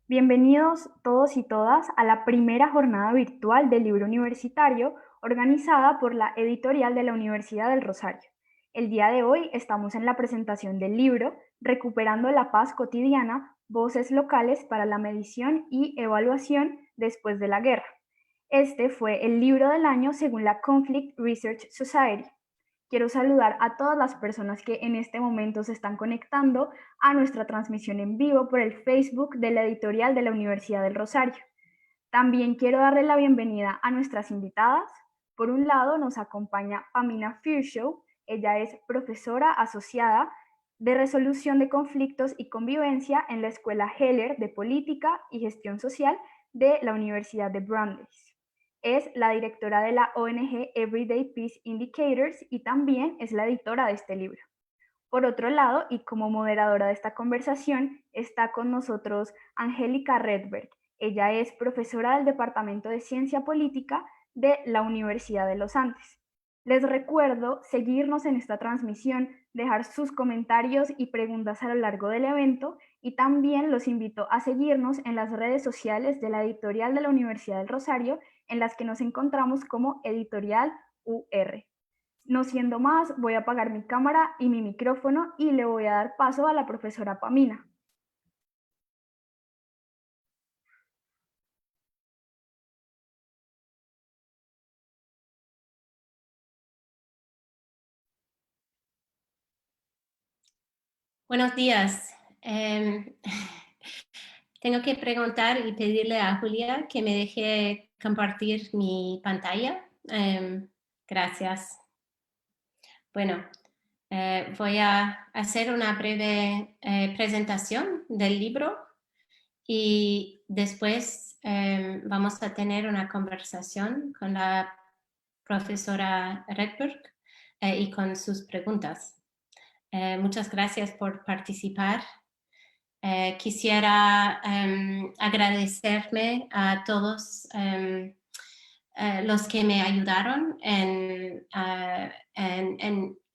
Bienvenidos todos y todas a la primera jornada virtual del libro universitario organizada por la editorial de la Universidad del Rosario. El día de hoy estamos en la presentación del libro Recuperando la paz cotidiana, voces locales para la medición y evaluación después de la guerra. Este fue el libro del año según la Conflict Research Society. Quiero saludar a todas las personas que en este momento se están conectando a nuestra transmisión en vivo por el Facebook de la editorial de la Universidad del Rosario. También quiero darle la bienvenida a nuestras invitadas. Por un lado nos acompaña Pamina Firshow. Ella es profesora asociada de resolución de conflictos y convivencia en la Escuela Heller de Política y Gestión Social de la Universidad de Brandeis. Es la directora de la ONG Everyday Peace Indicators y también es la editora de este libro. Por otro lado, y como moderadora de esta conversación, está con nosotros Angélica Redberg. Ella es profesora del Departamento de Ciencia Política de la Universidad de los Andes. Les recuerdo seguirnos en esta transmisión, dejar sus comentarios y preguntas a lo largo del evento y también los invito a seguirnos en las redes sociales de la editorial de la Universidad del Rosario, en las que nos encontramos como Editorial UR. No siendo más, voy a apagar mi cámara y mi micrófono y le voy a dar paso a la profesora Pamina. Buenos días. Tengo que preguntar y pedirle a Julia que me deje compartir mi pantalla. Gracias. Bueno, voy a hacer una breve presentación del libro y después vamos a tener una conversación con la profesora Redberg y con sus preguntas. Muchas gracias por participar. Quisiera agradecerme a todos los que me ayudaron en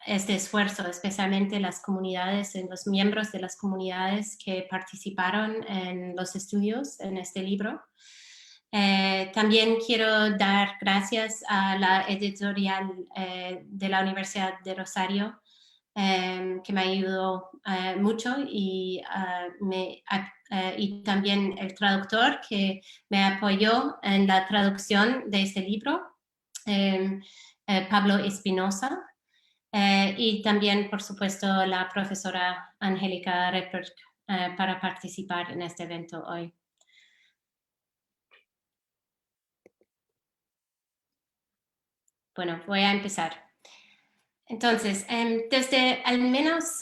este esfuerzo, especialmente las comunidades, los miembros de las comunidades que participaron en los estudios en este libro. También quiero dar gracias a la editorial de la Universidad de Rosario, que me ayudó mucho y también el traductor que me apoyó en la traducción de este libro, Pablo Espinosa, y también, por supuesto, la profesora Angélica Redberg para participar en este evento hoy. Bueno, voy a empezar. Entonces, desde al menos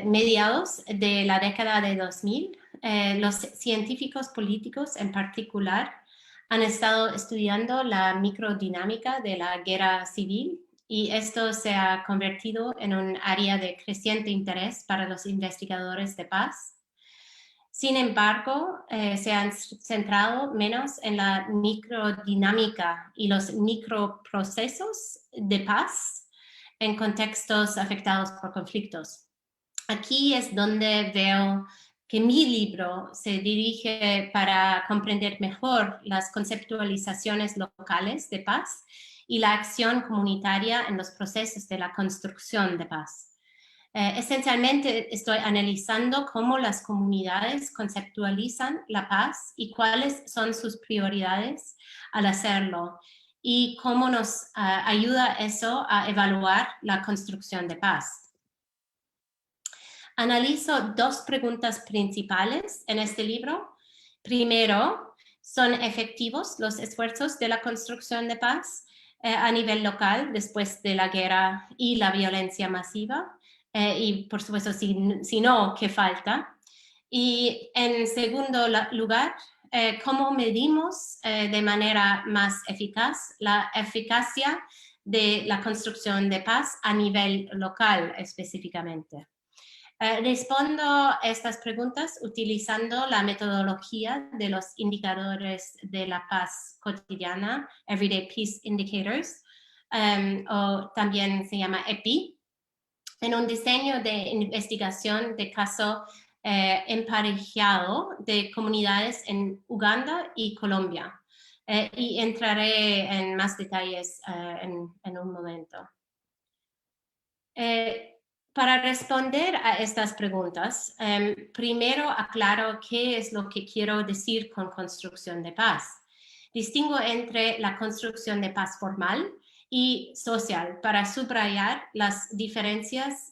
mediados de la década de 2000, los científicos políticos en particular han estado estudiando la microdinámica de la guerra civil y esto se ha convertido en un área de creciente interés para los investigadores de paz. Sin embargo, se han centrado menos en la microdinámica y los microprocesos de paz en contextos afectados por conflictos. Aquí es donde veo que mi libro se dirige para comprender mejor las conceptualizaciones locales de paz y la acción comunitaria en los procesos de la construcción de paz. Esencialmente estoy analizando cómo las comunidades conceptualizan la paz y cuáles son sus prioridades al hacerlo y cómo nos ayuda eso a evaluar la construcción de paz. Analizo dos preguntas principales en este libro. Primero, ¿son efectivos los esfuerzos de la construcción de paz a nivel local después de la guerra y la violencia masiva? Y por supuesto, si no, ¿qué falta? Y en segundo lugar, ¿cómo medimos de manera más eficaz la eficacia de la construcción de paz a nivel local específicamente? Respondo a estas preguntas utilizando la metodología de los indicadores de la paz cotidiana, Everyday Peace Indicators, o también se llama EPI, en un diseño de investigación de caso emparejado de comunidades en Uganda y Colombia. Y entraré en más detalles en un momento. Para responder a estas preguntas, primero aclaro qué es lo que quiero decir con construcción de paz. Distingo entre la construcción de paz formal y social para subrayar las diferencias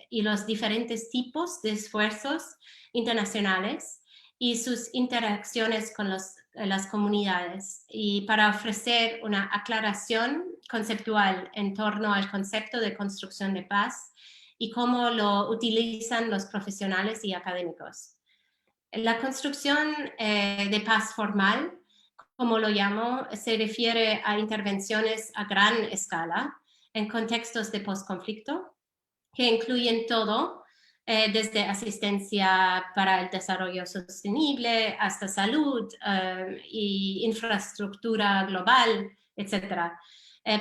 y los diferentes tipos de esfuerzos internacionales y sus interacciones con las comunidades, y para ofrecer una aclaración conceptual en torno al concepto de construcción de paz y cómo lo utilizan los profesionales y académicos. La construcción de paz formal, como lo llamo, se refiere a intervenciones a gran escala en contextos de posconflicto que incluyen todo, desde asistencia para el desarrollo sostenible hasta salud y infraestructura global, etc.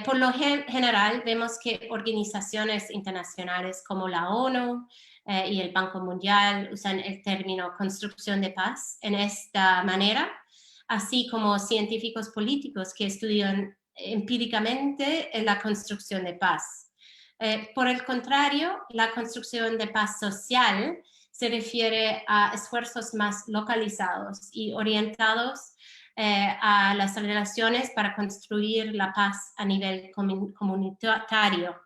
Por lo general, vemos que organizaciones internacionales como la ONU y el Banco Mundial usan el término construcción de paz en esta manera, así como científicos políticos que estudian empíricamente la construcción de paz. Por el contrario, la construcción de paz social se refiere a esfuerzos más localizados y orientados a las relaciones para construir la paz a nivel comunitario.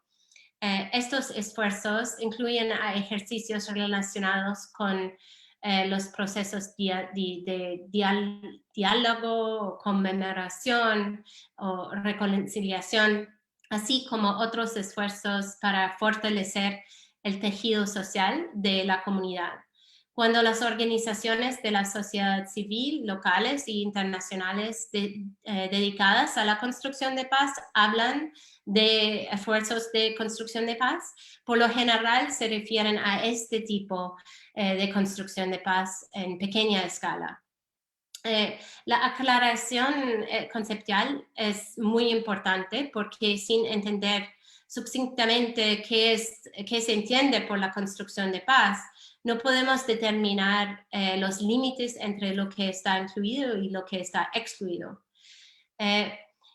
Estos esfuerzos incluyen ejercicios relacionados con los procesos de diálogo, conmemoración o reconciliación, así como otros esfuerzos para fortalecer el tejido social de la comunidad. Cuando las organizaciones de la sociedad civil, locales e internacionales dedicadas a la construcción de paz hablan de esfuerzos de construcción de paz, por lo general se refieren a este tipo de construcción de paz en pequeña escala. La aclaración conceptual es muy importante porque sin entender sucintamente qué se entiende por la construcción de paz, no podemos determinar los límites entre lo que está incluido y lo que está excluido.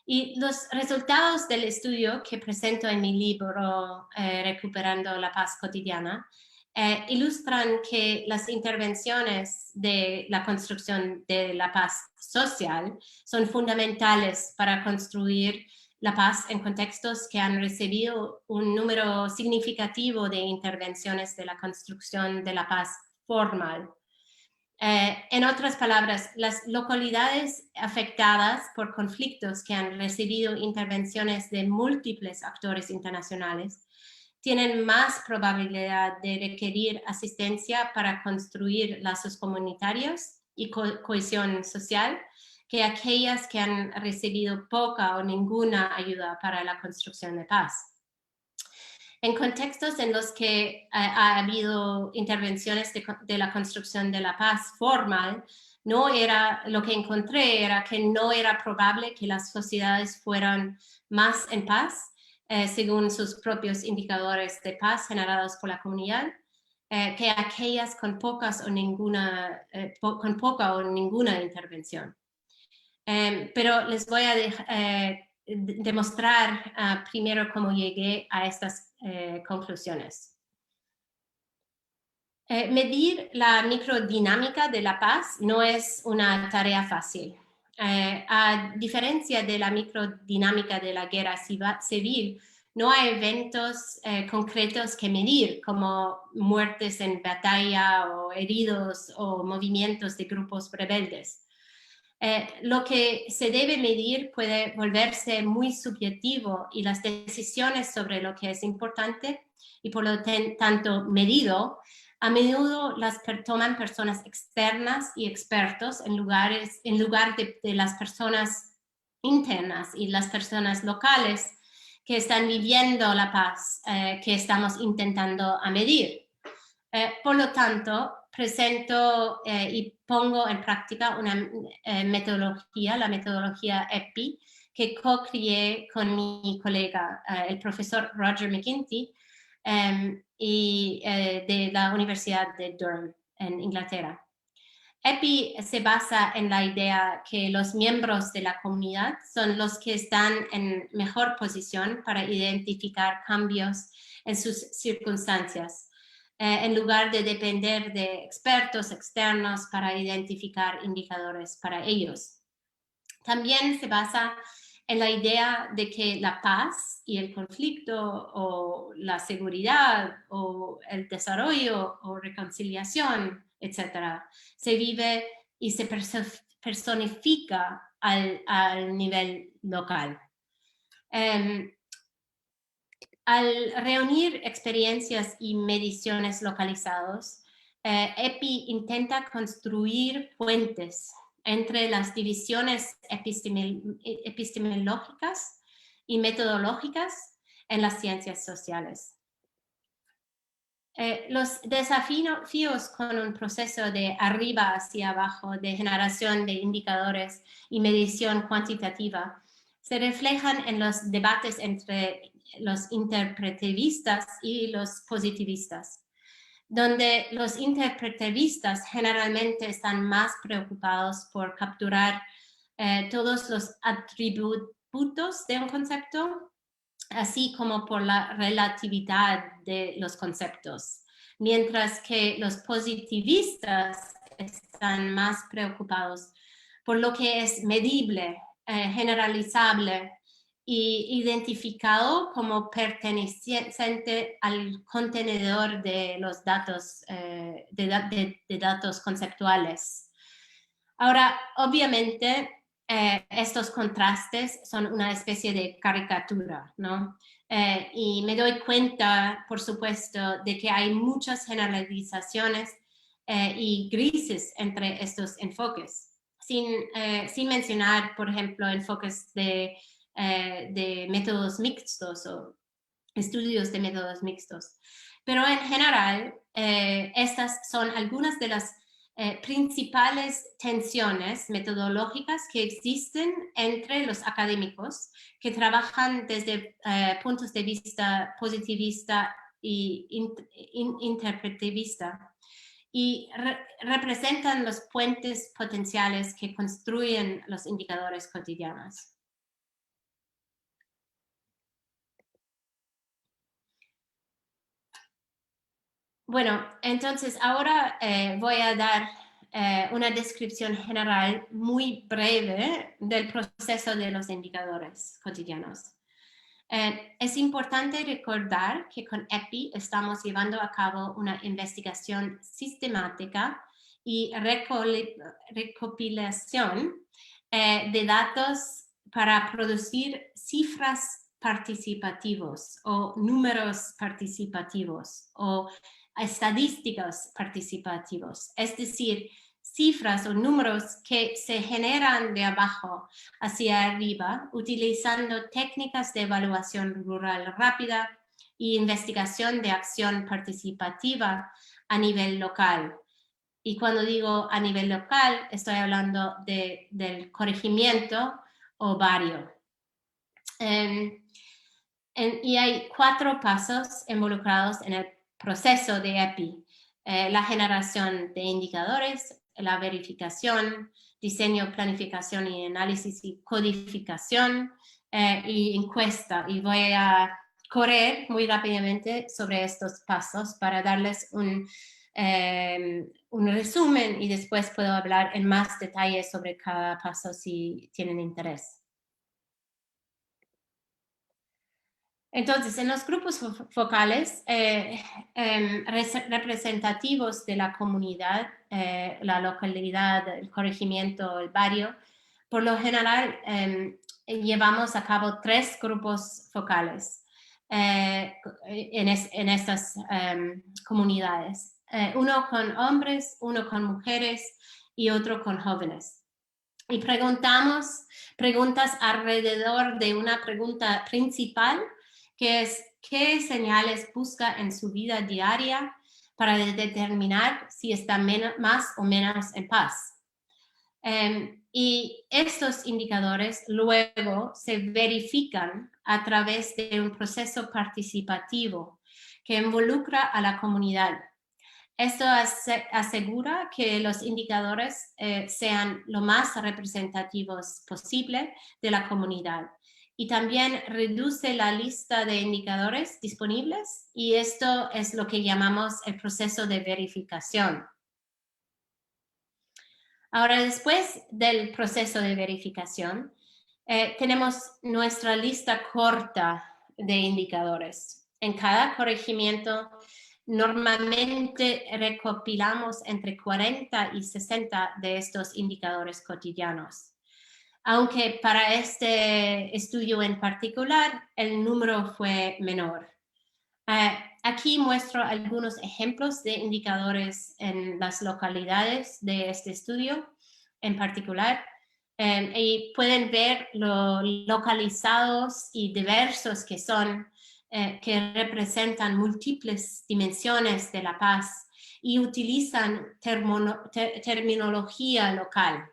Y los resultados del estudio que presento en mi libro Recuperando la Paz Cotidiana ilustran que las intervenciones de la construcción de la paz social son fundamentales para construir la paz en contextos que han recibido un número significativo de intervenciones de la construcción de la paz formal. En otras palabras, las localidades afectadas por conflictos que han recibido intervenciones de múltiples actores internacionales tienen más probabilidad de requerir asistencia para construir lazos comunitarios y cohesión social que aquellas que han recibido poca o ninguna ayuda para la construcción de paz. En contextos en los que ha habido intervenciones de la construcción de la paz formal, lo que encontré era que no era probable que las sociedades fueran más en paz, según sus propios indicadores de paz generados por la comunidad, que aquellas con poca o ninguna intervención. Pero les voy a demostrar primero cómo llegué a estas conclusiones. Medir la microdinámica de la paz no es una tarea fácil. A diferencia de la microdinámica de la guerra civil, no hay eventos concretos que medir, como muertes en batalla o heridos o movimientos de grupos rebeldes. Lo que se debe medir puede volverse muy subjetivo y las decisiones sobre lo que es importante y por lo tanto medido, a menudo las toman personas externas y expertos en lugar de las personas internas y las personas locales que están viviendo la paz que estamos intentando medir. Por lo tanto, presento y pongo en práctica una metodología, la metodología EPI, que co-creé con mi colega, el profesor Roger McGinty, y de la Universidad de Durham. en Inglaterra. EPI se basa en la idea que los miembros de la comunidad son los que están en mejor posición para identificar cambios en sus circunstancias, en lugar de depender de expertos externos para identificar indicadores para ellos. También se basa en la idea de que la paz y el conflicto o la seguridad o el desarrollo o reconciliación, etcétera, se vive y se personifica al nivel local. Al reunir experiencias y mediciones localizados, EPI intenta construir puentes entre las divisiones epistemológicas y metodológicas en las ciencias sociales. Los desafíos con un proceso de arriba hacia abajo de generación de indicadores y medición cuantitativa se reflejan en los debates entre los interpretivistas y los positivistas, donde los interpretivistas generalmente están más preocupados por capturar todos los atributos de un concepto, así como por la relatividad de los conceptos, mientras que los positivistas están más preocupados por lo que es medible, generalizable y identificado como perteneciente al contenedor de los datos, de datos conceptuales. Ahora, obviamente, estos contrastes son una especie de caricatura, ¿no? Y me doy cuenta, por supuesto, de que hay muchas generalizaciones y grises entre estos enfoques, sin mencionar, por ejemplo, enfoques de métodos mixtos o estudios de métodos mixtos. Pero en general, estas son algunas de las principales tensiones metodológicas que existen entre los académicos que trabajan desde puntos de vista positivista y interpretivista y representan los puentes potenciales que construyen los indicadores cotidianos. Bueno, entonces ahora voy a dar una descripción general muy breve del proceso de los indicadores cotidianos. Es importante recordar que con EPI estamos llevando a cabo una investigación sistemática y recopilación de datos para producir cifras participativos o números participativos o estadísticas participativos, es decir, cifras o números que se generan de abajo hacia arriba utilizando técnicas de evaluación rural rápida y investigación de acción participativa a nivel local. Y cuando digo a nivel local, estoy hablando del corregimiento o barrio. Y hay 4 pasos involucrados en el proceso de EPI. La generación de indicadores, la verificación, diseño, planificación y análisis y codificación y encuesta. Y voy a correr muy rápidamente sobre estos pasos para darles un resumen y después puedo hablar en más detalle sobre cada paso si tienen interés. Entonces, en los grupos focales representativos de la comunidad, la localidad, el corregimiento, el barrio, por lo general llevamos a cabo 3 grupos focales en estas comunidades. Uno con hombres, uno con mujeres y otro con jóvenes. Y preguntamos preguntas alrededor de una pregunta principal, que es qué señales busca en su vida diaria para determinar si está más o menos en paz. Y estos indicadores luego se verifican a través de un proceso participativo que involucra a la comunidad. Esto asegura que los indicadores sean lo más representativos posible de la comunidad. Y también reduce la lista de indicadores disponibles, y esto es lo que llamamos el proceso de verificación. Ahora, después del proceso de verificación, tenemos nuestra lista corta de indicadores. En cada corregimiento, normalmente recopilamos entre 40 y 60 de estos indicadores cotidianos. Aunque para este estudio en particular, el número fue menor. Aquí muestro algunos ejemplos de indicadores en las localidades de este estudio en particular. Y pueden ver lo localizados y diversos que son, que representan múltiples dimensiones de la paz y utilizan terminología local.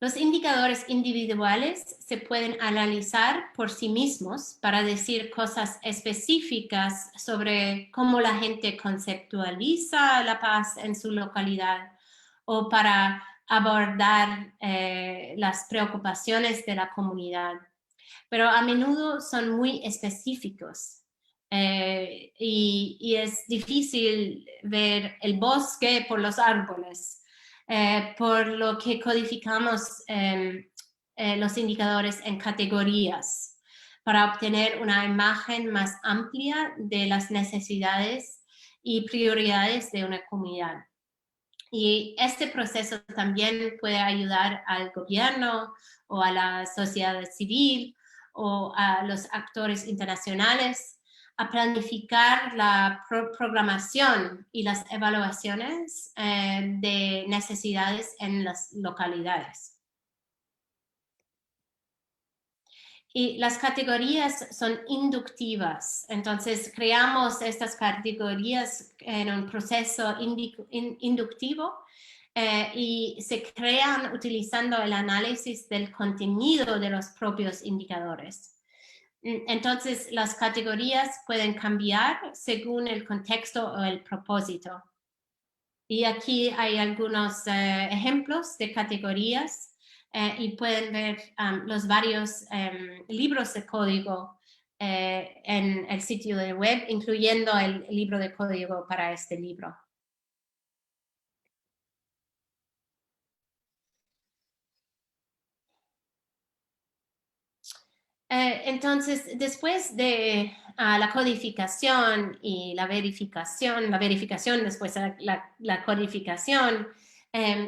Los indicadores individuales se pueden analizar por sí mismos para decir cosas específicas sobre cómo la gente conceptualiza la paz en su localidad o para abordar las preocupaciones de la comunidad. Pero a menudo son muy específicos y es difícil ver el bosque por los árboles. Por lo que codificamos los indicadores en categorías para obtener una imagen más amplia de las necesidades y prioridades de una comunidad. Y este proceso también puede ayudar al gobierno o a la sociedad civil o a los actores internacionales a planificar la programación y las evaluaciones de necesidades en las localidades. Y las categorías son inductivas, entonces creamos estas categorías en un proceso inductivo y se crean utilizando el análisis del contenido de los propios indicadores. Entonces, las categorías pueden cambiar según el contexto o el propósito. Y aquí hay algunos ejemplos de categorías y pueden ver los varios libros de código en el sitio de web, incluyendo el libro de código para este libro. Entonces, después de la codificación y la verificación después la codificación,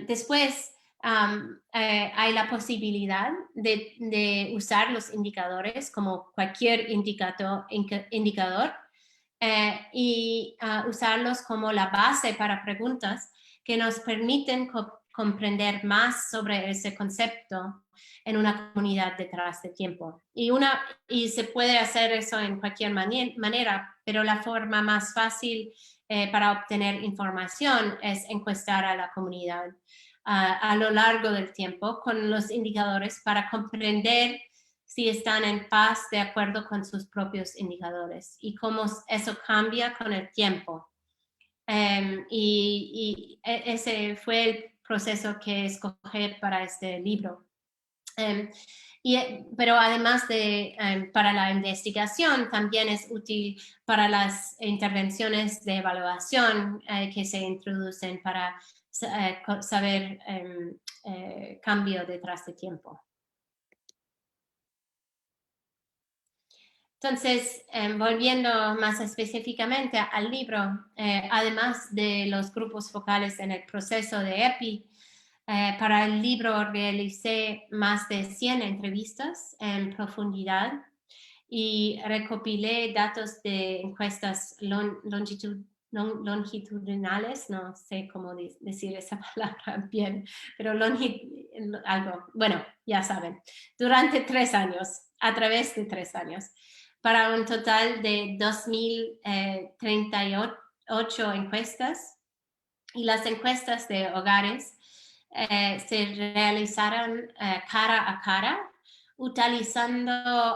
después hay la posibilidad de usar los indicadores como cualquier indicador y usarlos como la base para preguntas que nos permiten comprender más sobre ese concepto en una comunidad detrás de tiempo. Y se puede hacer eso en cualquier manera, pero la forma más fácil para obtener información es encuestar a la comunidad a lo largo del tiempo con los indicadores para comprender si están en paz de acuerdo con sus propios indicadores y cómo eso cambia con el tiempo. Ese fue el proceso que escogí para este libro. Pero además de para la investigación, también es útil para las intervenciones de evaluación que se introducen para saber cambio detrás de tiempo. Entonces, volviendo más específicamente al libro, además de los grupos focales en el proceso de EPI, para el libro realicé más de 100 entrevistas en profundidad y recopilé datos de encuestas longitudinales, no sé cómo decir esa palabra bien, pero algo, bueno, ya saben, durante 3 años, a través de 3 años, para un total de 2.038 encuestas, y las encuestas de hogares se realizaron cara a cara, utilizando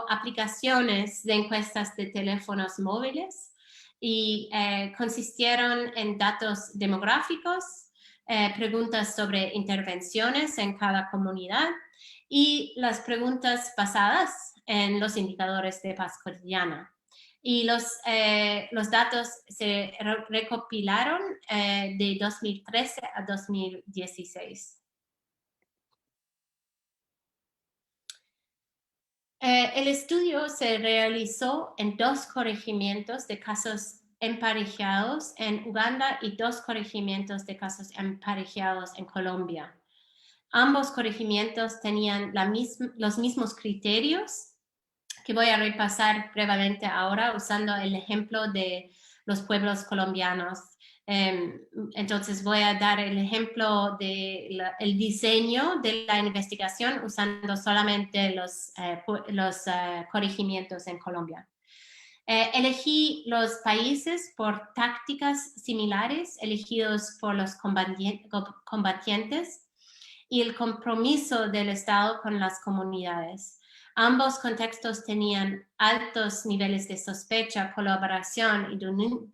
aplicaciones de encuestas de teléfonos móviles y consistieron en datos demográficos, preguntas sobre intervenciones en cada comunidad y las preguntas basadas en los indicadores de paz cotidiana. Y los datos se recopilaron de 2013 a 2016. El estudio se realizó en 2 corregimientos de casos emparejados en Uganda y 2 corregimientos de casos emparejados en Colombia. Ambos corregimientos tenían los mismos criterios que voy a repasar brevemente ahora usando el ejemplo de los pueblos colombianos. Entonces voy a dar el ejemplo del diseño de la investigación usando solamente los corregimientos en Colombia. Elegí los países por tácticas similares elegidos por los combatientes y el compromiso del Estado con las comunidades. Ambos contextos tenían altos niveles de sospecha, colaboración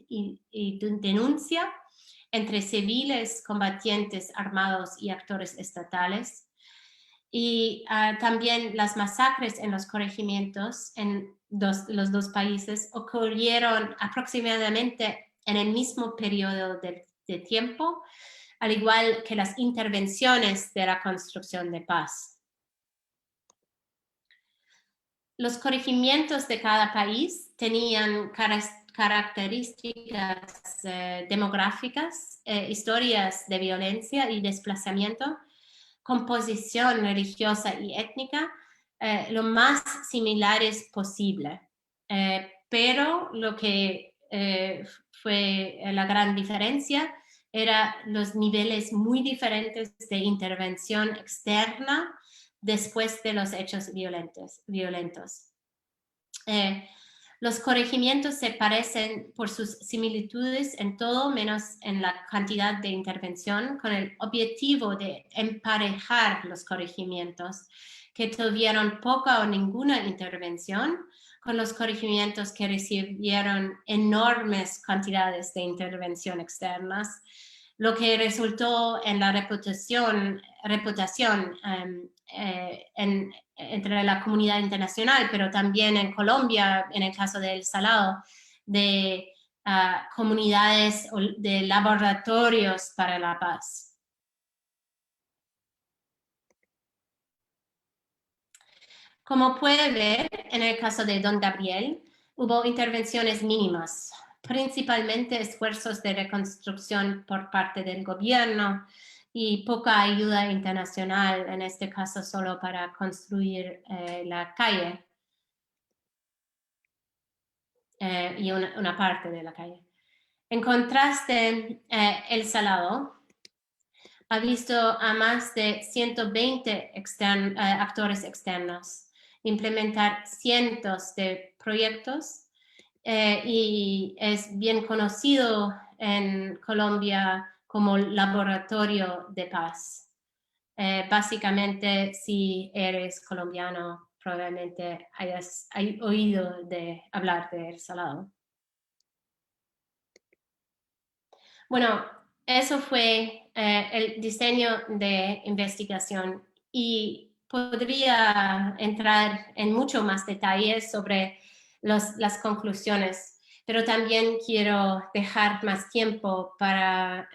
y denuncia entre civiles, combatientes armados y actores estatales. Y también las masacres en los corregimientos en los 2 países ocurrieron aproximadamente en el mismo periodo de tiempo, al igual que las intervenciones de la construcción de paz. Los corregimientos de cada país tenían características demográficas, historias de violencia y desplazamiento, composición religiosa y étnica, lo más similares posible. Pero lo que fue la gran diferencia era los niveles muy diferentes de intervención externa después de los hechos violentos. Los corregimientos se parecen por sus similitudes en todo menos en la cantidad de intervención, con el objetivo de emparejar los corregimientos que tuvieron poca o ninguna intervención con los corregimientos que recibieron enormes cantidades de intervención externas, lo que resultó en la reputación entre la comunidad internacional, pero también en Colombia, en el caso de El Salado, de comunidades de laboratorios para la paz. Como puede ver, en el caso de Don Gabriel, hubo intervenciones mínimas, principalmente esfuerzos de reconstrucción por parte del gobierno y poca ayuda internacional, en este caso solo para construir la calle y una parte de la calle. En contraste, El Salado ha visto a más de 120 actores externos implementar cientos de proyectos y es bien conocido en Colombia como laboratorio de paz. Básicamente, si eres colombiano, probablemente hayas oído hablar de El Salado. Bueno, eso fue el diseño de investigación y podría entrar en mucho más detalles sobre las conclusiones, pero también quiero dejar más tiempo para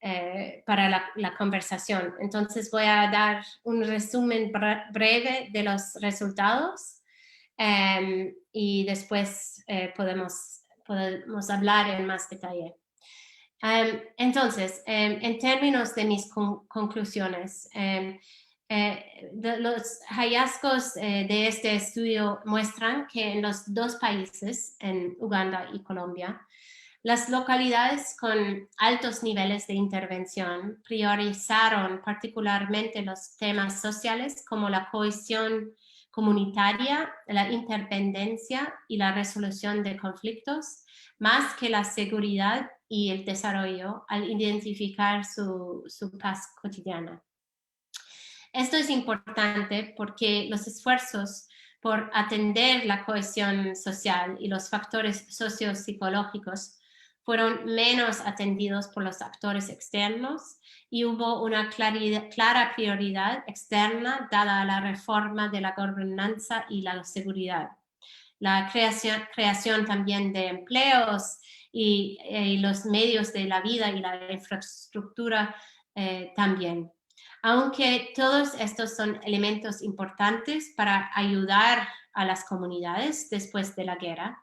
la conversación. Entonces voy a dar un resumen breve de los resultados y después podemos hablar en más detalle. Entonces, en términos de mis conclusiones, los hallazgos de este estudio muestran que en los 2 países, en Uganda y Colombia, las localidades con altos niveles de intervención priorizaron particularmente los temas sociales como la cohesión comunitaria, la interdependencia y la resolución de conflictos, más que la seguridad y el desarrollo al identificar su paz cotidiana. Esto es importante porque los esfuerzos por atender la cohesión social y los factores sociopsicológicos fueron menos atendidos por los actores externos y hubo una clara prioridad externa dada a la reforma de la gobernanza y la seguridad. La creación también de empleos y los medios de la vida y la infraestructura también. Aunque todos estos son elementos importantes para ayudar a las comunidades después de la guerra,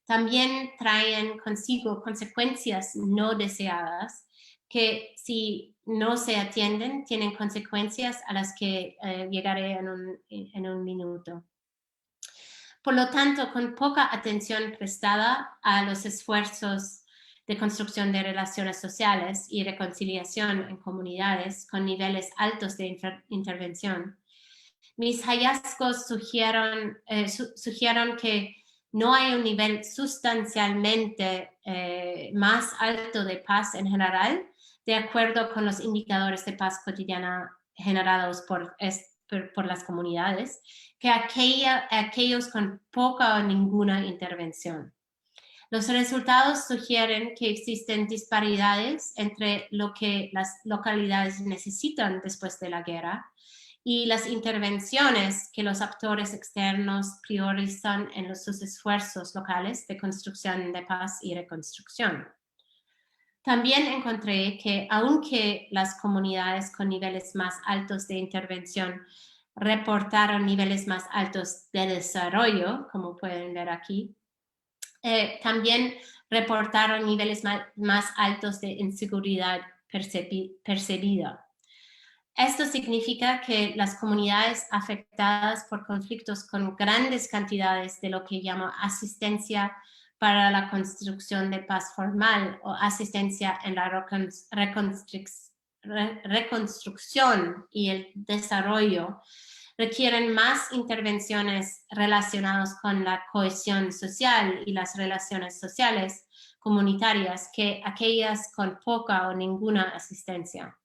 también traen consigo consecuencias no deseadas que si no se atienden tienen consecuencias a las que llegaré en un minuto. Por lo tanto, con poca atención prestada a los esfuerzos de construcción de relaciones sociales y reconciliación en comunidades con niveles altos de intervención, mis hallazgos sugieren que no hay un nivel sustancialmente más alto de paz en general, de acuerdo con los indicadores de paz cotidiana generados por las comunidades, que aquellos con poca o ninguna intervención. Los resultados sugieren que existen disparidades entre lo que las localidades necesitan después de la guerra y las intervenciones que los actores externos priorizan en sus esfuerzos locales de construcción de paz y reconstrucción. También encontré que aunque las comunidades con niveles más altos de intervención reportaron niveles más altos de desarrollo, como pueden ver aquí, también reportaron niveles más altos de inseguridad percibida. Esto significa que las comunidades afectadas por conflictos con grandes cantidades de lo que llama asistencia para la construcción de paz formal o asistencia en la reconstrucción y el desarrollo requieren más intervenciones relacionadas con la cohesión social y las relaciones sociales comunitarias que aquellas con poca o ninguna asistencia.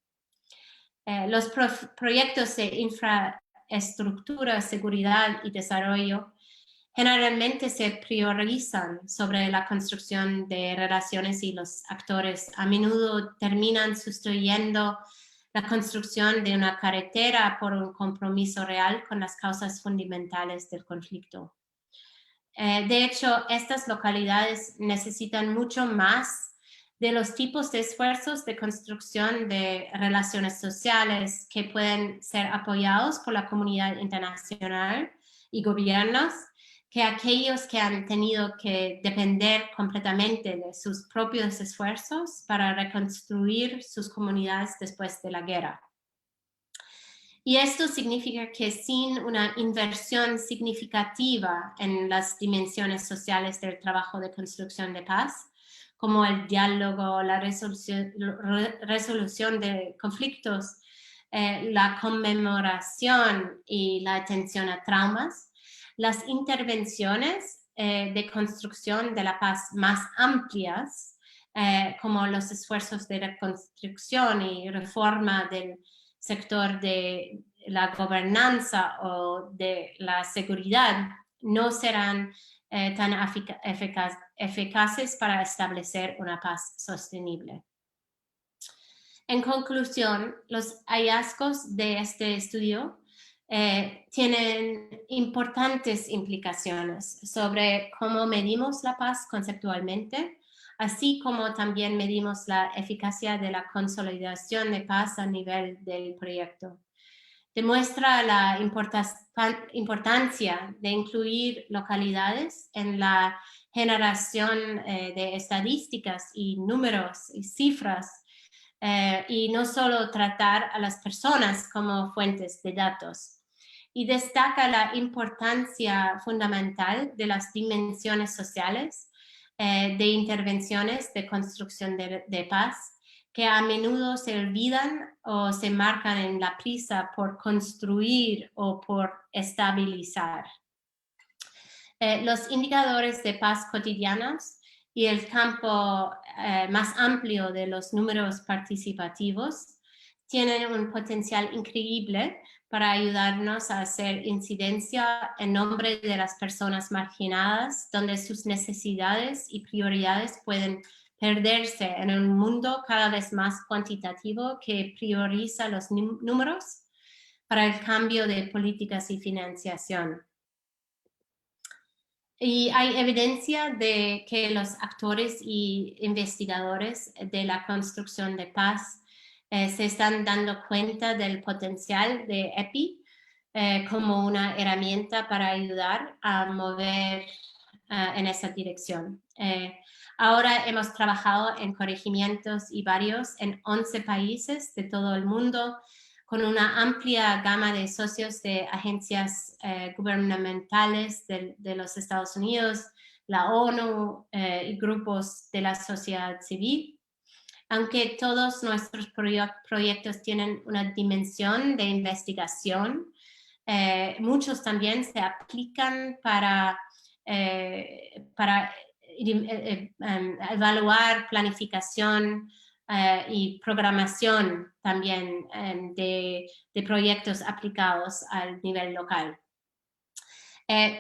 Los proyectos de infraestructura, seguridad y desarrollo generalmente se priorizan sobre la construcción de relaciones y los actores a menudo terminan sustituyendo la construcción de una carretera por un compromiso real con las causas fundamentales del conflicto. De hecho, estas localidades necesitan mucho más de los tipos de esfuerzos de construcción de relaciones sociales que pueden ser apoyados por la comunidad internacional y gobiernos, que aquellos que han tenido que depender completamente de sus propios esfuerzos para reconstruir sus comunidades después de la guerra. Y esto significa que sin una inversión significativa en las dimensiones sociales del trabajo de construcción de paz, como el diálogo, la resolución de conflictos, la conmemoración y la atención a traumas, las intervenciones de construcción de la paz más amplias, como los esfuerzos de reconstrucción y reforma del sector de la gobernanza o de la seguridad, no serán tan eficaces para establecer una paz sostenible. En conclusión, los hallazgos de este estudio tienen importantes implicaciones sobre cómo medimos la paz conceptualmente, así como también medimos la eficacia de la consolidación de paz a nivel del proyecto. Demuestra la importancia de incluir localidades en la generación de estadísticas y números y cifras y no solo tratar a las personas como fuentes de datos. Y destaca la importancia fundamental de las dimensiones sociales de intervenciones de construcción de paz, que a menudo se olvidan o se marcan en la prisa por construir o por estabilizar. Los indicadores de paz cotidianos y el campo más amplio de los números participativos tienen un potencial increíble para ayudarnos a hacer incidencia en nombre de las personas marginadas, donde sus necesidades y prioridades pueden perderse en un mundo cada vez más cuantitativo que prioriza los números para el cambio de políticas y financiación. Y hay evidencia de que los actores y investigadores de la construcción de paz se están dando cuenta del potencial de EPI como una herramienta para ayudar a mover en esa dirección. Ahora hemos trabajado en corregimientos y varios en 11 países de todo el mundo, con una amplia gama de socios de agencias gubernamentales de los Estados Unidos, la ONU y grupos de la sociedad civil. Aunque todos nuestros proyectos tienen una dimensión de investigación, muchos también se aplican para evaluar planificación y programación también de proyectos aplicados al nivel local.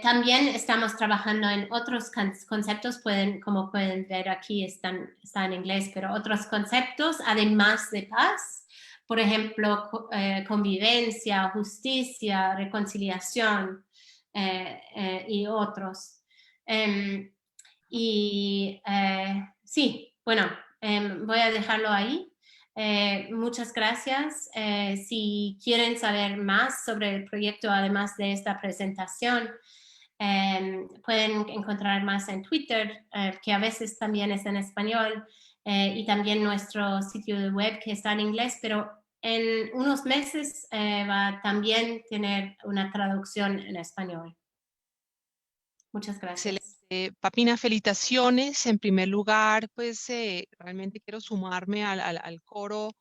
También estamos trabajando en otros conceptos, como pueden ver aquí está en inglés, pero otros conceptos además de paz, por ejemplo, convivencia, justicia, reconciliación y otros. Sí, bueno, voy a dejarlo ahí. Muchas gracias. Si quieren saber más sobre el proyecto, además de esta presentación, pueden encontrar más en Twitter, que a veces también es en español, y también nuestro sitio de web que está en inglés, pero en unos meses va a también tener una traducción en español. Muchas gracias. Excelente. Papina, felicitaciones. En primer lugar, pues realmente quiero sumarme al coro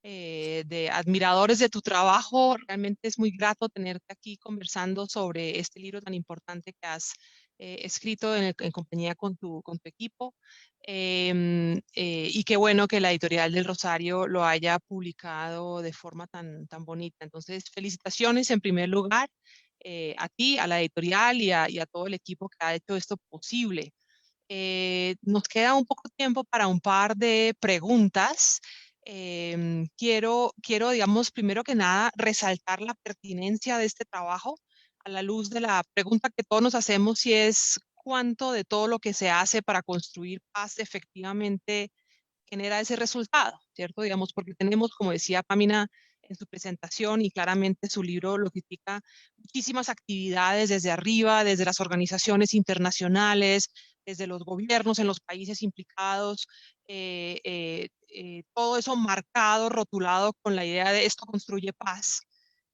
de admiradores de tu trabajo. Realmente es muy grato tenerte aquí conversando sobre este libro tan importante que has escrito en compañía con tu equipo. Y qué bueno que la editorial del Rosario lo haya publicado de forma tan bonita. Entonces, felicitaciones en primer lugar a ti, a la editorial y a todo el equipo que ha hecho esto posible. Nos queda un poco tiempo para un par de preguntas. Digamos, primero que nada, resaltar la pertinencia de este trabajo a la luz de la pregunta que todos nos hacemos, y es cuánto de todo lo que se hace para construir paz efectivamente genera ese resultado, ¿cierto? Digamos, porque tenemos, como decía Pamina en su presentación, y claramente su libro lo critica, muchísimas actividades desde arriba, desde las organizaciones internacionales, desde los gobiernos en los países implicados, todo eso marcado, rotulado con la idea de esto construye paz.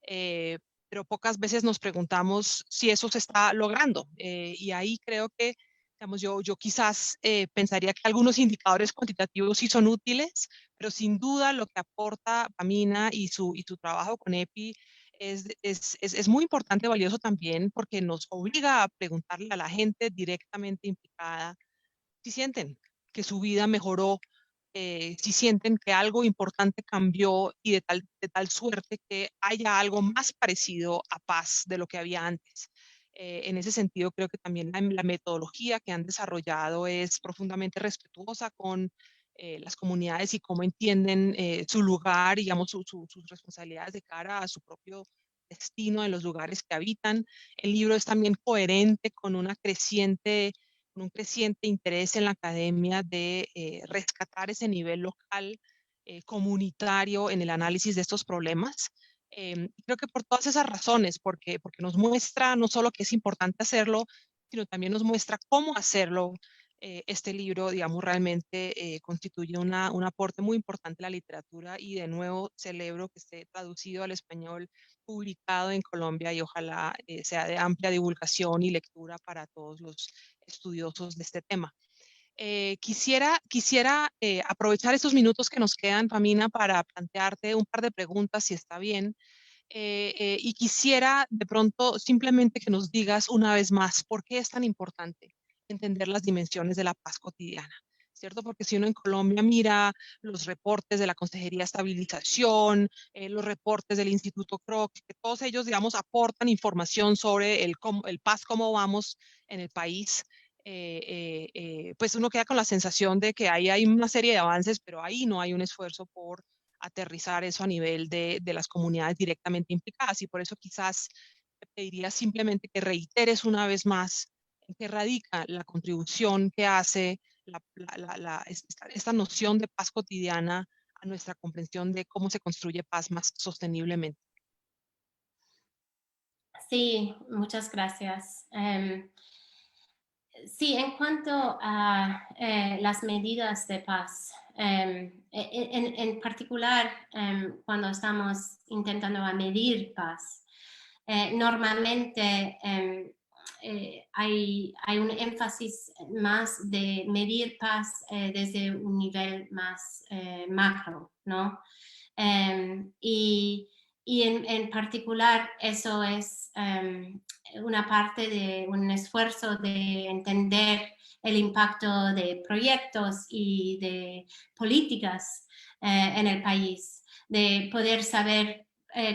Pero pocas veces nos preguntamos si eso se está logrando. Y ahí creo que digamos, yo quizás pensaría que algunos indicadores cuantitativos sí son útiles, pero sin duda lo que aporta Pamina y su trabajo con EPI es muy importante, valioso también, porque nos obliga a preguntarle a la gente directamente implicada si sienten que su vida mejoró, si sienten que algo importante cambió y de tal suerte que haya algo más parecido a paz de lo que había antes. En ese sentido, creo que también la metodología que han desarrollado es profundamente respetuosa con las comunidades y cómo entienden su lugar, digamos, sus responsabilidades de cara a su propio destino en los lugares que habitan. El libro es también coherente con un creciente interés en la academia de rescatar ese nivel local, comunitario en el análisis de estos problemas. Creo que por todas esas razones, porque nos muestra no solo que es importante hacerlo, sino también nos muestra cómo hacerlo. Este libro, digamos, realmente constituye un aporte muy importante a la literatura, y de nuevo celebro que esté traducido al español, publicado en Colombia, y ojalá sea de amplia divulgación y lectura para todos los estudiosos de este tema. Quisiera aprovechar estos minutos que nos quedan, Pamina, para plantearte un par de preguntas, si está bien. Y quisiera de pronto simplemente que nos digas una vez más por qué es tan importante entender las dimensiones de la paz cotidiana. ¿cierto? Porque si uno en Colombia mira los reportes de la Consejería de Estabilización, los reportes del Instituto Kroc, que todos ellos, digamos, aportan información sobre el paz, cómo vamos en el país, pues uno queda con la sensación de que ahí hay una serie de avances, pero ahí no hay un esfuerzo por aterrizar eso a nivel de las comunidades directamente implicadas. Y por eso quizás te pediría simplemente que reiteres una vez más en qué radica la contribución que hace esta noción de paz cotidiana a nuestra comprensión de cómo se construye paz más sosteniblemente. Sí, muchas gracias. Sí, en cuanto a las medidas de paz, en particular cuando estamos intentando medir paz, normalmente hay un énfasis más de medir paz desde un nivel más macro, ¿no? Y en particular eso es una parte de un esfuerzo de entender el impacto de proyectos y de políticas en el país, de poder saber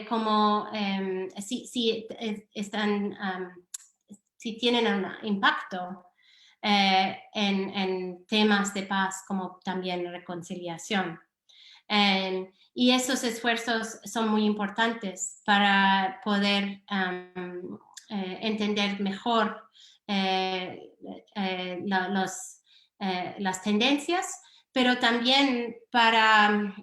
cómo, si tienen un impacto en temas de paz como también reconciliación. Y esos esfuerzos son muy importantes para poder entender mejor las tendencias, pero también para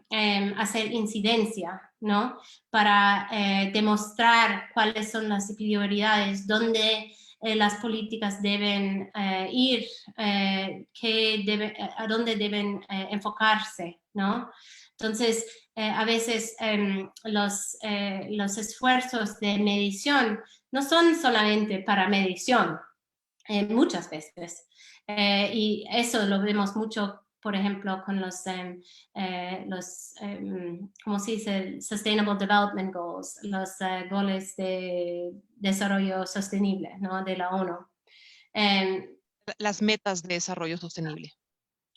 hacer incidencia, ¿no? Para demostrar cuáles son las prioridades, dónde las políticas deben ir, a dónde deben enfocarse, ¿no? Entonces, a veces los esfuerzos de medición no son solamente para medición, muchas veces. Y eso lo vemos mucho, por ejemplo, con ¿cómo se dice? Sustainable Development Goals, los goles de desarrollo sostenible, ¿no? De la ONU. Las metas de desarrollo sostenible.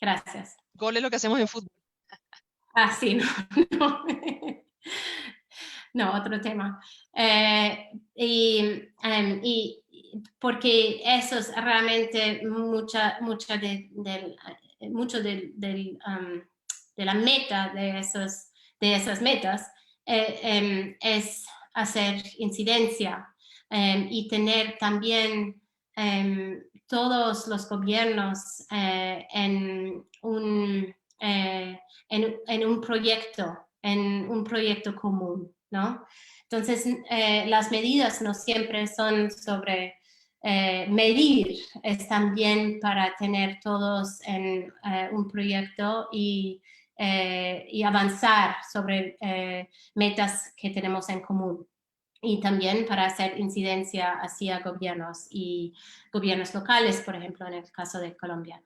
Gracias. Gol es lo que hacemos en fútbol. Ah, sí, no. No, otro tema. Y porque eso es realmente mucho de la meta de esas metas, es hacer incidencia y tener también todos los gobiernos en un proyecto común, ¿no? Entonces, las medidas no siempre son sobre medir, es también para tener todos en un proyecto y avanzar sobre metas que tenemos en común. Y también para hacer incidencia hacia gobiernos y gobiernos locales, por ejemplo, en el caso de Colombia.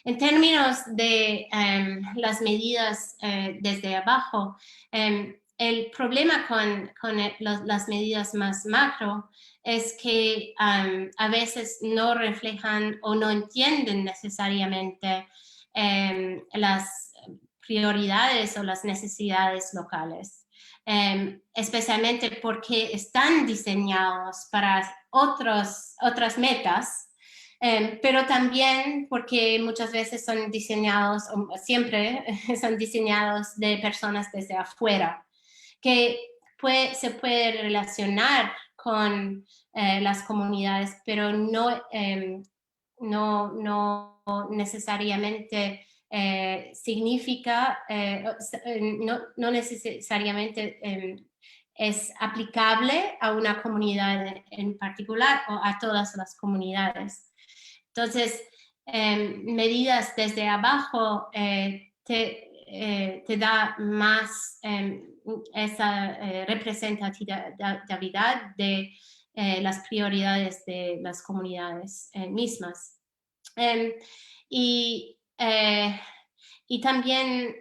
En términos de las medidas desde abajo, el problema con las medidas más macro es que a veces no reflejan o no entienden necesariamente las prioridades o las necesidades locales. Especialmente porque están diseñados para otras metas, pero también porque muchas veces son diseñados, o siempre son diseñados de personas desde afuera, que se puede relacionar con las comunidades, pero no necesariamente significa, no necesariamente es aplicable a una comunidad en particular o a todas las comunidades. Entonces, medidas desde abajo te da más esa representatividad de las prioridades de las comunidades mismas. Y también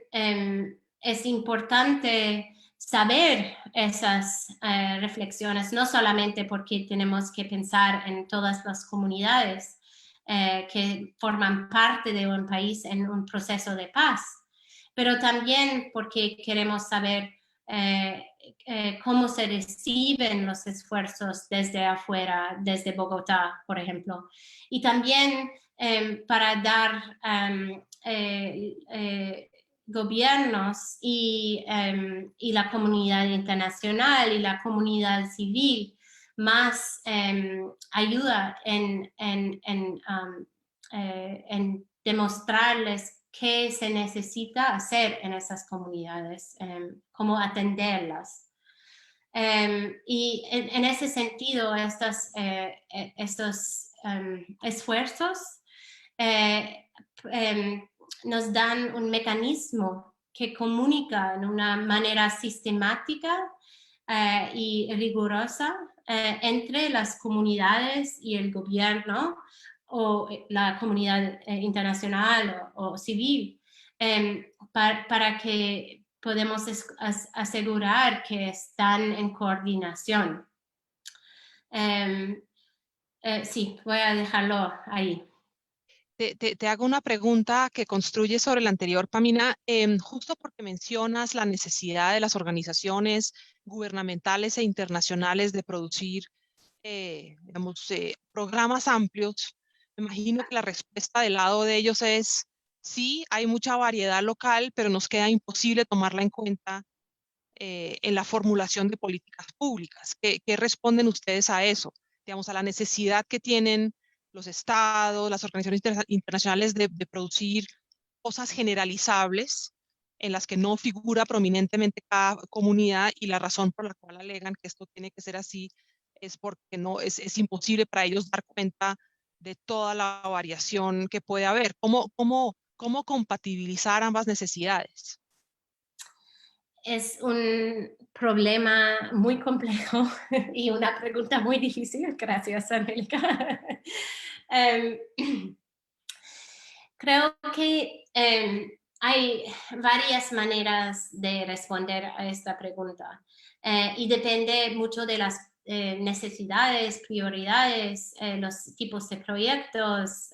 es importante saber esas reflexiones, no solamente porque tenemos que pensar en todas las comunidades, que forman parte de un país en un proceso de paz, pero también porque queremos saber cómo se reciben los esfuerzos desde afuera, desde Bogotá, por ejemplo. Y también para dar gobiernos y la comunidad internacional y la comunidad civil más ayuda en demostrarles qué se necesita hacer en esas comunidades, cómo atenderlas. Y en ese sentido, estos esfuerzos nos dan un mecanismo que comunica de una manera sistemática y rigurosa entre las comunidades y el gobierno o la comunidad internacional o civil, para que podamos asegurar que están en coordinación. Sí, voy a dejarlo ahí. Te hago una pregunta que construye sobre la anterior, Pamina, justo porque mencionas la necesidad de las organizaciones gubernamentales e internacionales de producir digamos, programas amplios. Me imagino que la respuesta del lado de ellos es sí, hay mucha variedad local, pero nos queda imposible tomarla en cuenta en la formulación de políticas públicas. ¿Qué responden ustedes a eso? Digamos, a la necesidad que tienen los estados, las organizaciones internacionales de producir cosas generalizables en las que no figura prominentemente cada comunidad, y la razón por la cual alegan que esto tiene que ser así es porque no es imposible para ellos dar cuenta de toda la variación que puede haber. ¿Cómo compatibilizar ambas necesidades? Es un problema muy complejo y una pregunta muy difícil. Gracias, Angélica. Creo que hay varias maneras de responder a esta pregunta y depende mucho de las necesidades, prioridades, los tipos de proyectos.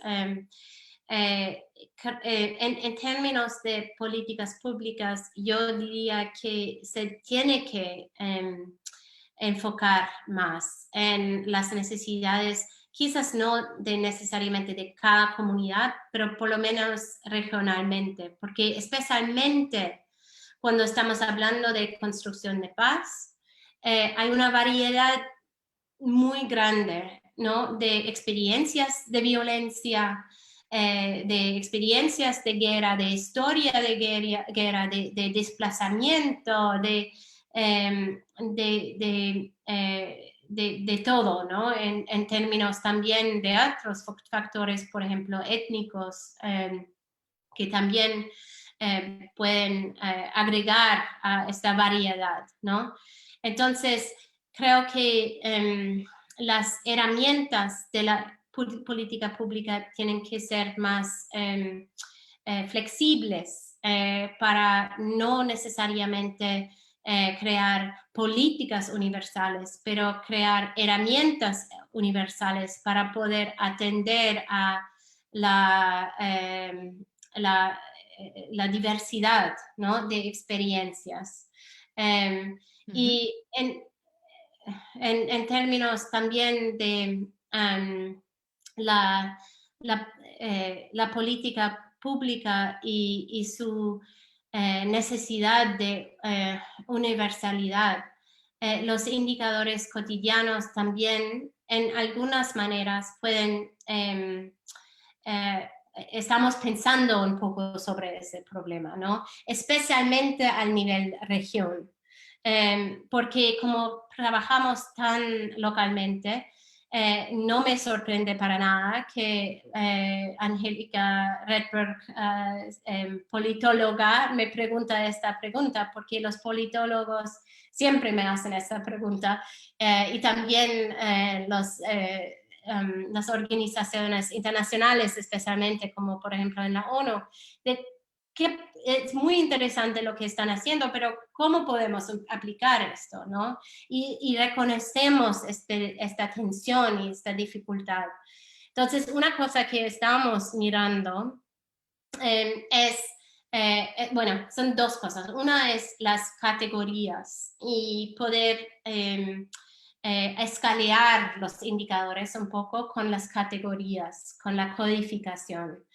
En términos de políticas públicas, yo diría que se tiene que enfocar más en las necesidades, quizás no necesariamente de cada comunidad, pero por lo menos regionalmente, porque especialmente cuando estamos hablando de construcción de paz, hay una variedad muy grande, ¿no?, de experiencias de violencia, de experiencias de guerra, de historia de guerra, de desplazamiento, de todo, ¿no? En términos también de otros factores, por ejemplo, étnicos, que también pueden agregar a esta variedad, ¿no? Entonces, creo que las herramientas de la política pública tienen que ser más flexibles para no necesariamente crear políticas universales, pero crear herramientas universales para poder atender a la diversidad, ¿no?, de experiencias. Y en términos también de la política pública y su necesidad de universalidad, los indicadores cotidianos también en algunas maneras pueden estamos pensando un poco sobre ese problema, ¿no? Especialmente al nivel región, porque como trabajamos tan localmente, no me sorprende para nada que Angélica Redberg, politóloga, me pregunta esta pregunta, porque los politólogos siempre me hacen esta pregunta, y también las organizaciones internacionales, especialmente como por ejemplo en la ONU, que es muy interesante lo que están haciendo, pero ¿cómo podemos aplicar esto, no? Y reconocemos esta tensión y esta dificultad. Entonces, una cosa que estamos mirando bueno, son dos cosas. Una es las categorías y poder escalear los indicadores un poco con las categorías, con la codificación.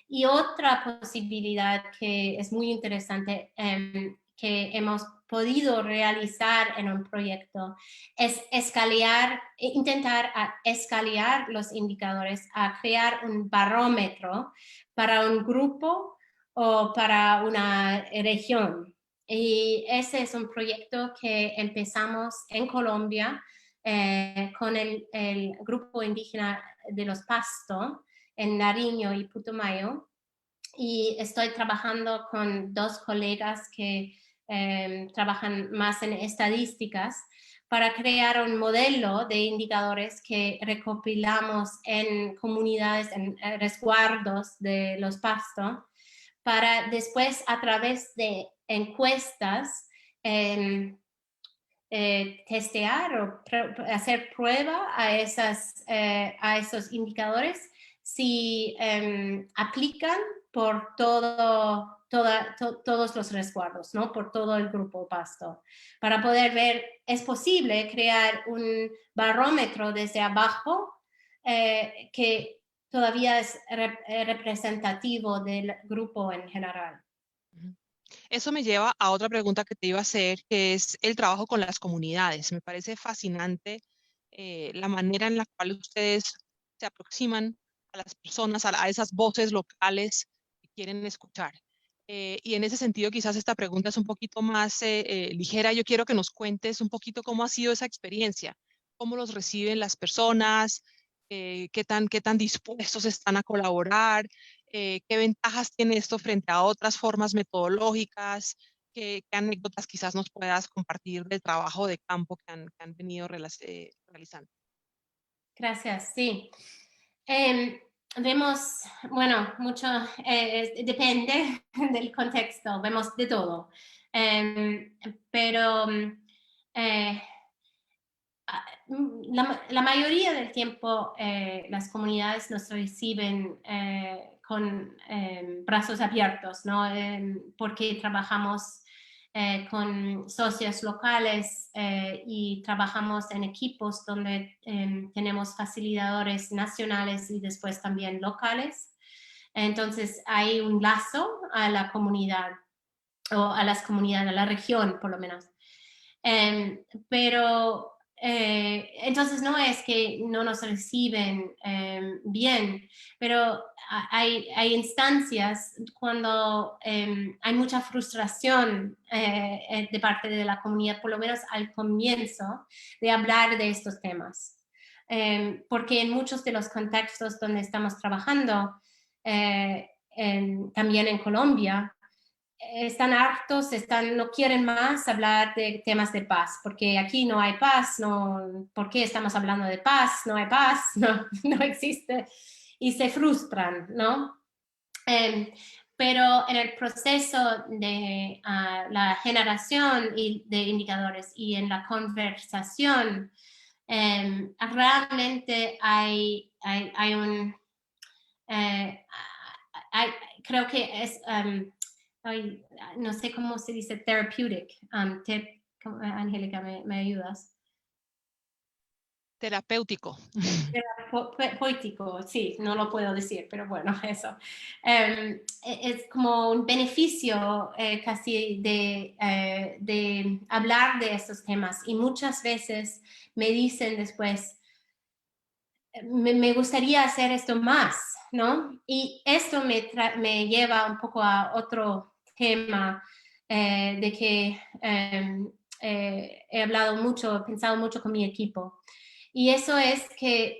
Y otra posibilidad que es muy interesante que hemos podido realizar en un proyecto es intentar escalear los indicadores a crear un barómetro para un grupo o para una región. Y ese es un proyecto que empezamos en Colombia con el grupo indígena de los Pasto en Nariño y Putumayo. Y estoy trabajando con dos colegas que trabajan más en estadísticas para crear un modelo de indicadores que recopilamos en comunidades, en resguardos de los pastos, para después a través de encuestas testear o hacer prueba a esos indicadores si aplican por todos los resguardos, ¿no? Por todo el grupo Pasto, para poder ver, es posible crear un barómetro desde abajo que todavía es representativo del grupo en general. Eso me lleva a otra pregunta que te iba a hacer, que es el trabajo con las comunidades. Me parece fascinante la manera en la cual ustedes se aproximan a las personas, a esas voces locales que quieren escuchar. Y en ese sentido, quizás esta pregunta es un poquito más ligera. Yo quiero que nos cuentes un poquito cómo ha sido esa experiencia, cómo los reciben las personas, qué tan dispuestos están a colaborar, qué ventajas tiene esto frente a otras formas metodológicas, qué anécdotas quizás nos puedas compartir del trabajo de campo que han venido realizando. Gracias, sí. Vemos, bueno, mucho, depende del contexto, vemos de todo. Pero eh, la mayoría del tiempo las comunidades nos reciben con brazos abiertos, ¿no? Porque trabajamos con socios locales y trabajamos en equipos donde tenemos facilitadores nacionales y después también locales. Entonces hay un lazo a la comunidad o a las comunidades, a la región por lo menos. Pero entonces no es que no nos reciben bien, pero hay instancias cuando hay mucha frustración de parte de la comunidad, por lo menos al comienzo, de hablar de estos temas. Porque en muchos de los contextos donde estamos trabajando, también en Colombia, están hartos, no quieren más hablar de temas de paz, porque aquí no hay paz, ¿por qué estamos hablando de paz? No hay paz, no existe, y se frustran, ¿no? Pero en el proceso de la generación de indicadores y en la conversación, realmente hay un... creo que es... no sé cómo se dice therapeutic. Angélica, ¿me ayudas? Terapéutico. Poético, sí, no lo puedo decir, pero bueno, eso. Es como un beneficio casi de hablar de estos temas y muchas veces me dicen después, me gustaría hacer esto más, ¿no? Y esto me lleva un poco a otro tema de que he hablado mucho, he pensado mucho con mi equipo. Y eso es que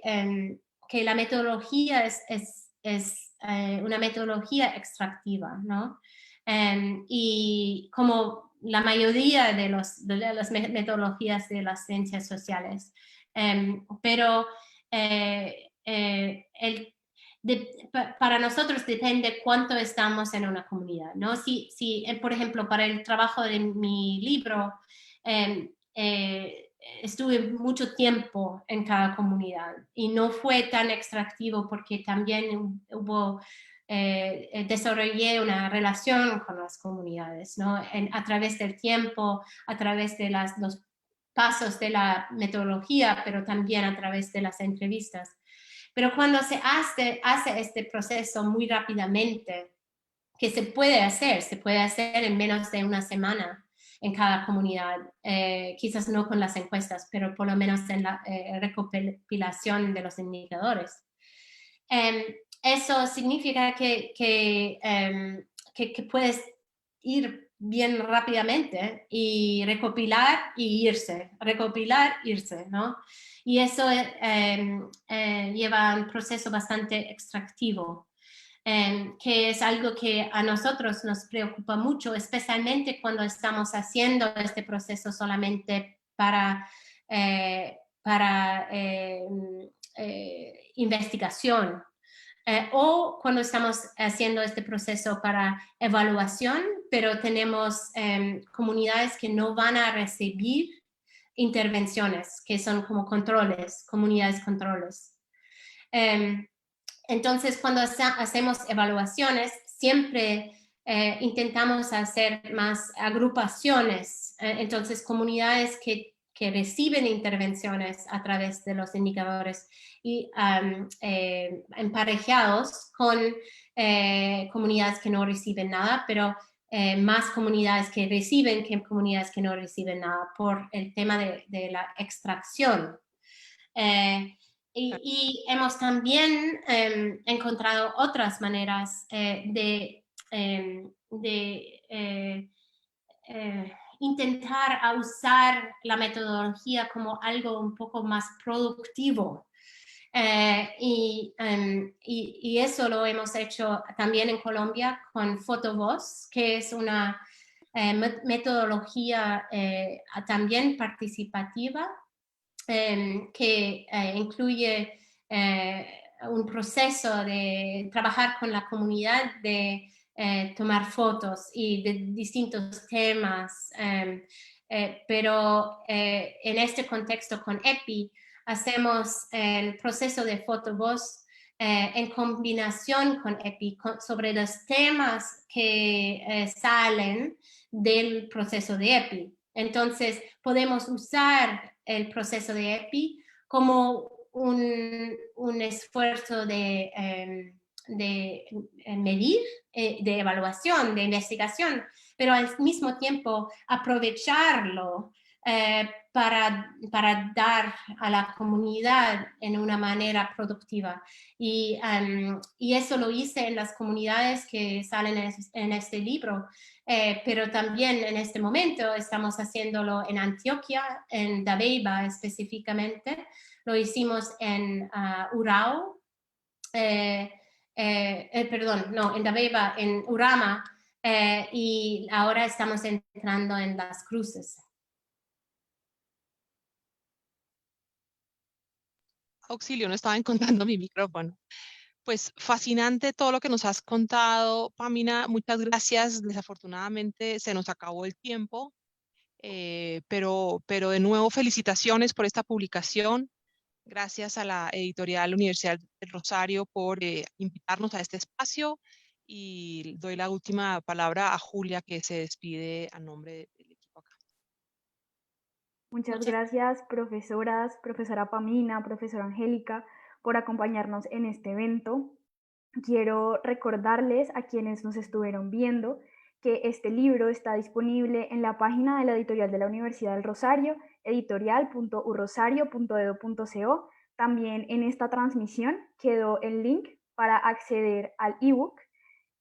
la metodología es una metodología extractiva, ¿no? Y como la mayoría de las metodologías de las ciencias sociales. Pero para nosotros depende cuánto estamos en una comunidad, ¿no? Si por ejemplo, para el trabajo de mi libro, estuve mucho tiempo en cada comunidad y no fue tan extractivo porque también desarrollé una relación con las comunidades, ¿no? A través del tiempo, a través de los pasos de la metodología, pero también a través de las entrevistas. Pero cuando se hace este proceso muy rápidamente, que se puede hacer en menos de una semana en cada comunidad, quizás no con las encuestas, pero por lo menos en la recopilación de los indicadores. Eso significa que puedes ir bien rápidamente y recopilar y irse, ¿no? Y eso lleva a un proceso bastante extractivo, que es algo que a nosotros nos preocupa mucho, especialmente cuando estamos haciendo este proceso solamente para investigación, o cuando estamos haciendo este proceso para evaluación, pero tenemos comunidades que no van a recibir intervenciones, que son como controles, comunidades controles. Entonces, cuando hacemos evaluaciones, siempre intentamos hacer más agrupaciones, entonces comunidades que reciben intervenciones a través de los indicadores y emparejados con comunidades que no reciben nada, pero más comunidades que reciben que comunidades que no reciben nada por el tema de la extracción. Y hemos también encontrado otras maneras de intentar usar la metodología como algo un poco más productivo. Y eso lo hemos hecho también en Colombia con Fotovoz, que es una metodología también participativa, que incluye un proceso de trabajar con la comunidad, de tomar fotos y de distintos temas, pero en este contexto con EPI hacemos el proceso de Fotovoz en combinación con EPI sobre los temas que salen del proceso de EPI. Entonces podemos usar el proceso de EPI como un esfuerzo de medir, de evaluación, de investigación, pero al mismo tiempo aprovecharlo para dar a la comunidad en una manera productiva. Y eso lo hice en las comunidades que salen en este libro, pero también en este momento estamos haciéndolo en Antioquia, en Dabeiba específicamente. Lo hicimos en Urao, en Dabeiba, en Urama, y ahora estamos entrando en Las Cruces. Auxilio, no estaba encontrando mi micrófono. Pues fascinante todo lo que nos has contado, Pamina. Muchas gracias. Desafortunadamente se nos acabó el tiempo, pero de nuevo felicitaciones por esta publicación. Gracias a la editorial Universidad del Rosario por invitarnos a este espacio, y doy la última palabra a Julia, que se despide a nombre del equipo acá. Muchas gracias, profesora Pamina, profesora Angélica, por acompañarnos en este evento. Quiero recordarles a quienes nos estuvieron viendo que este libro está disponible en la página de la editorial de la Universidad del Rosario, editorial.urrosario.edu.co. También en esta transmisión quedó el link para acceder al ebook.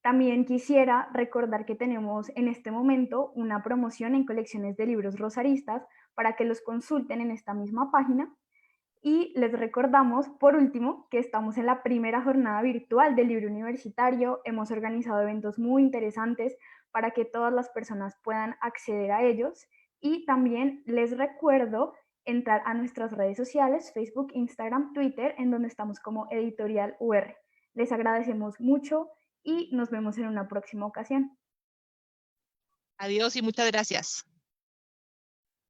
También quisiera recordar que tenemos en este momento una promoción en colecciones de libros rosaristas para que los consulten en esta misma página. Y les recordamos, por último, que estamos en la primera jornada virtual del libro universitario. Hemos organizado eventos muy interesantes para que todas las personas puedan acceder a ellos. Y también les recuerdo entrar a nuestras redes sociales, Facebook, Instagram, Twitter, en donde estamos como Editorial UR. Les agradecemos mucho y nos vemos en una próxima ocasión. Adiós y muchas gracias.